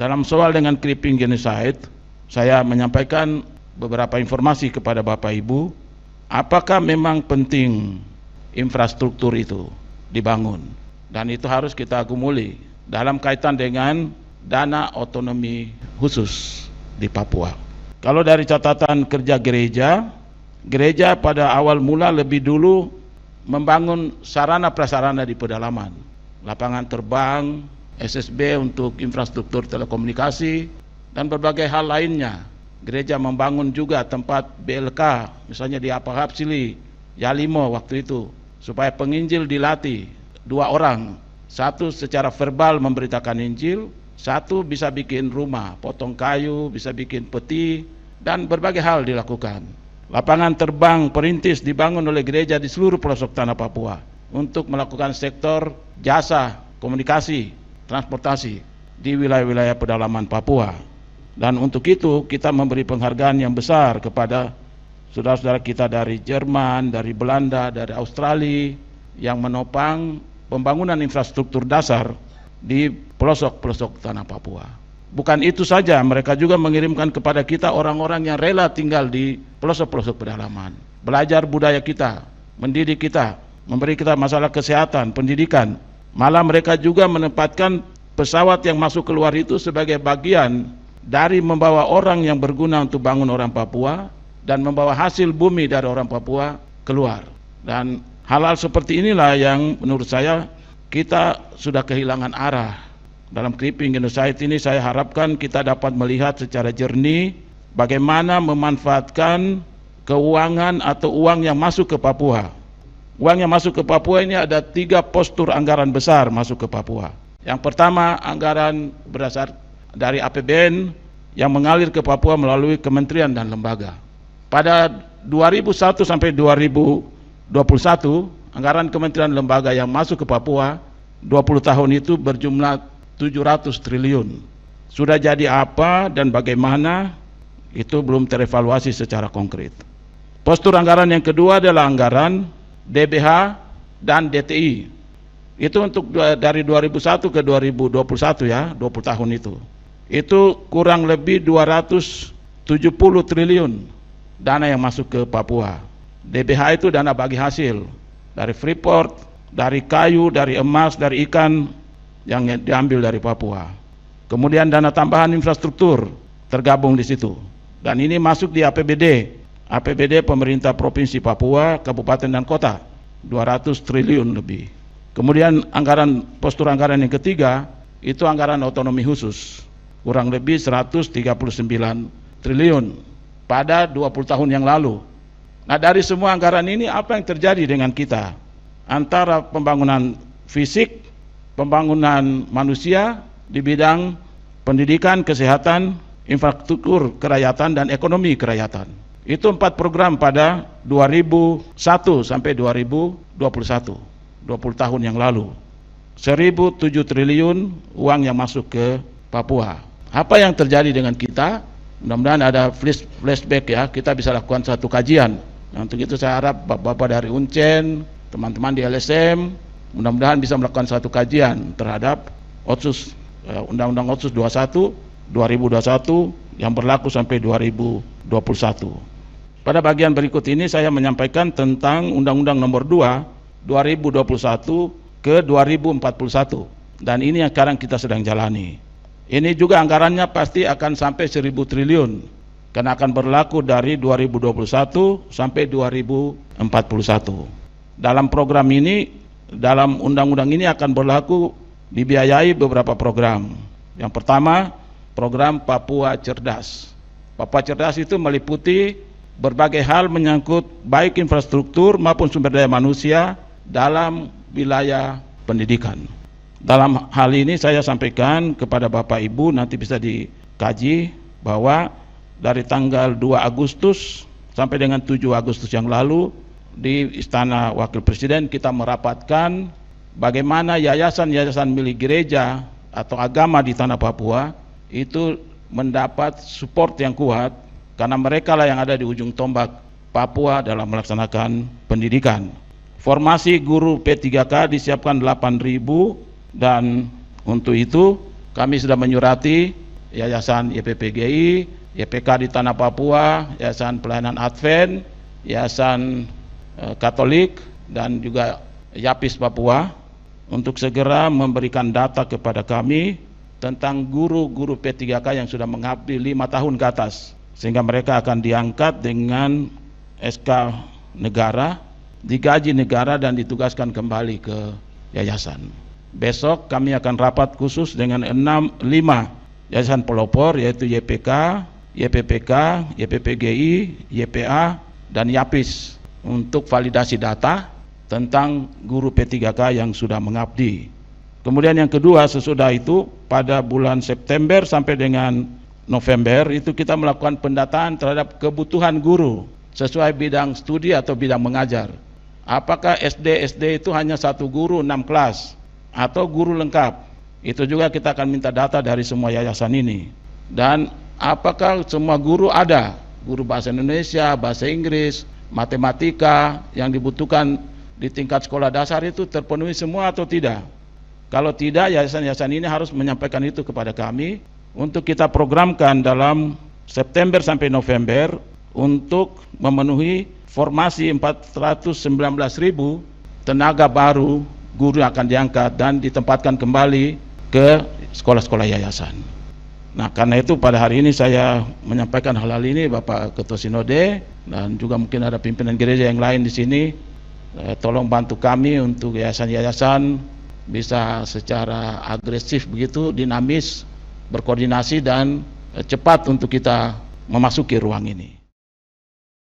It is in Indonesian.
dalam soal dengan creeping genocide, saya menyampaikan beberapa informasi kepada Bapak Ibu, apakah memang penting infrastruktur itu dibangun, dan itu harus kita akumuli dalam kaitan dengan dana otonomi khusus di Papua. Kalau dari catatan kerja gereja pada awal mula lebih dulu membangun sarana prasarana di pedalaman, lapangan terbang, SSB untuk infrastruktur telekomunikasi, dan berbagai hal lainnya. Gereja membangun juga tempat BLK, misalnya di Apahapsili, Yalimo waktu itu, supaya penginjil dilatih 2 orang, satu secara verbal memberitakan Injil, satu bisa bikin rumah, potong kayu, bisa bikin peti, dan berbagai hal dilakukan. Lapangan terbang perintis dibangun oleh gereja di seluruh pelosok tanah Papua untuk melakukan sektor jasa, komunikasi, transportasi di wilayah-wilayah pedalaman Papua. Dan untuk itu kita memberi penghargaan yang besar kepada saudara-saudara kita dari Jerman, dari Belanda, dari Australia yang menopang pembangunan infrastruktur dasar di pelosok-pelosok tanah Papua. Bukan itu saja, mereka juga mengirimkan kepada kita orang-orang yang rela tinggal di pelosok-pelosok pedalaman, belajar budaya kita, mendidik kita, memberi kita masalah kesehatan, pendidikan. Malah mereka juga menempatkan pesawat yang masuk keluar itu sebagai bagian dari membawa orang yang berguna untuk bangun orang Papua dan membawa hasil bumi dari orang Papua keluar. Dan hal-hal seperti inilah yang menurut saya kita sudah kehilangan arah. Dalam creeping genocide ini saya harapkan kita dapat melihat secara jernih bagaimana memanfaatkan keuangan atau uang yang masuk ke Papua. Uang yang masuk ke Papua ini ada 3 postur anggaran besar masuk ke Papua. Yang pertama, anggaran berasal dari APBN yang mengalir ke Papua melalui kementerian dan lembaga. Pada 2001 sampai 2021, anggaran kementerian lembaga yang masuk ke Papua 20 tahun itu berjumlah 700 triliun. Sudah jadi apa dan bagaimana itu belum terevaluasi secara konkret. Postur anggaran yang kedua adalah anggaran DBH dan DTI. Itu untuk dari 2001 ke 2021 ya, 20 tahun itu. Itu kurang lebih 270 triliun dana yang masuk ke Papua. DBH itu dana bagi hasil dari Freeport, dari kayu, dari emas, dari ikan yang diambil dari Papua. Kemudian dana tambahan infrastruktur tergabung di situ. Dan ini masuk di APBD. APBD pemerintah Provinsi Papua, kabupaten dan kota 200 triliun lebih. Kemudian postur anggaran yang ketiga itu anggaran otonomi khusus, kurang lebih 139 triliun pada 20 tahun yang lalu. Nah, dari semua anggaran ini apa yang terjadi dengan kita? Antara pembangunan fisik, pembangunan manusia di bidang pendidikan, kesehatan, infrastruktur kerakyatan, dan ekonomi kerakyatan. Itu 4 program pada 2001 sampai 2021, 20 tahun yang lalu. 1.007 triliun uang yang masuk ke Papua. Apa yang terjadi dengan kita? Mudah-mudahan ada flashback ya, kita bisa lakukan satu kajian. Nah, untuk itu saya harap Bapak-Bapak dari Uncen, teman-teman di LSM, mudah-mudahan bisa melakukan satu kajian terhadap Otsus, Undang-Undang Otsus 21, 2021 yang berlaku sampai 2021. Pada bagian berikut ini saya menyampaikan tentang Undang-Undang Nomor 2 2021 ke 2041, dan ini yang sekarang kita sedang jalani. Ini juga anggarannya pasti akan sampai 1.000 triliun karena akan berlaku dari 2021 sampai 2041. Dalam program ini, dalam undang-undang ini akan berlaku dibiayai beberapa program. Yang pertama, program Papua Cerdas. Papua Cerdas itu meliputi berbagai hal menyangkut baik infrastruktur maupun sumber daya manusia dalam wilayah pendidikan. Dalam hal ini saya sampaikan kepada Bapak Ibu, nanti bisa dikaji bahwa dari tanggal 2 Agustus sampai dengan 7 Agustus yang lalu di Istana Wakil Presiden kita merapatkan bagaimana yayasan-yayasan milik gereja atau agama di tanah Papua itu mendapat support yang kuat karena mereka lah yang ada di ujung tombak Papua dalam melaksanakan pendidikan. Formasi guru P3K disiapkan 8.000, dan untuk itu kami sudah menyurati Yayasan YPPGI, YPK di Tanah Papua, Yayasan Pelayanan Advent, Yayasan Katolik, dan juga YAPIS Papua untuk segera memberikan data kepada kami tentang guru-guru P3K yang sudah mengabdi 5 tahun ke atas, sehingga mereka akan diangkat dengan SK negara, digaji negara, dan ditugaskan kembali ke yayasan. Besok kami akan rapat khusus dengan 5 yayasan pelopor, yaitu YPK, YPPK, YPPGI, YPA, dan YAPIS untuk validasi data tentang guru P3K yang sudah mengabdi. Kemudian yang kedua, sesudah itu pada bulan September sampai dengan November itu kita melakukan pendataan terhadap kebutuhan guru sesuai bidang studi atau bidang mengajar. Apakah SD itu hanya 1 guru 6 kelas atau guru lengkap? Itu juga kita akan minta data dari semua yayasan ini. Dan apakah semua guru ada? Guru bahasa Indonesia, bahasa Inggris, matematika yang dibutuhkan di tingkat sekolah dasar itu terpenuhi semua atau tidak? Kalau tidak, yayasan-yayasan ini harus menyampaikan itu kepada kami untuk kita programkan dalam September sampai November untuk memenuhi formasi 419.000 tenaga baru guru yang akan diangkat dan ditempatkan kembali ke sekolah-sekolah yayasan. Nah, karena itu pada hari ini saya menyampaikan hal-hal ini, Bapak Ketua Sinode, dan juga mungkin ada pimpinan gereja yang lain di sini. Tolong bantu kami untuk yayasan-yayasan bisa secara agresif begitu, dinamis, berkoordinasi dan cepat untuk kita memasuki ruang ini.